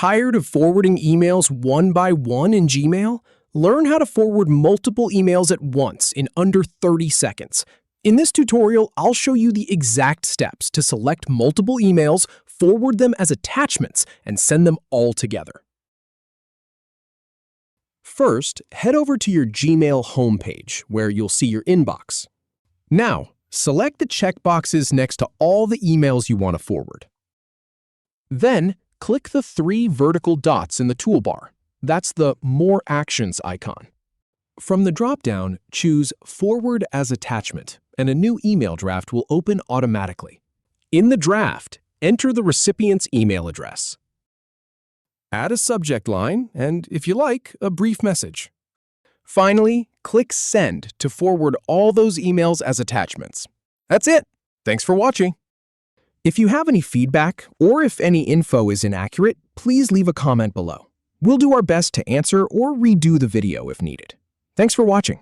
Tired of forwarding emails one by one in Gmail? Learn how to forward multiple emails at once in under 30 seconds. In this tutorial, I'll show you the exact steps to select multiple emails, forward them as attachments, and send them all together. First, head over to your Gmail homepage, where you'll see your inbox. Now, select the checkboxes next to all the emails you want to forward. Then, click the 3 vertical dots in the toolbar. That's the More Actions icon. From the drop-down, choose Forward as Attachment, and a new email draft will open automatically. In the draft, enter the recipient's email address. Add a subject line, and if you like, a brief message. Finally, click Send to forward all those emails as attachments. That's it! Thanks for watching! If you have any feedback, or if any info is inaccurate, please leave a comment below. We'll do our best to answer or redo the video if needed. Thanks for watching.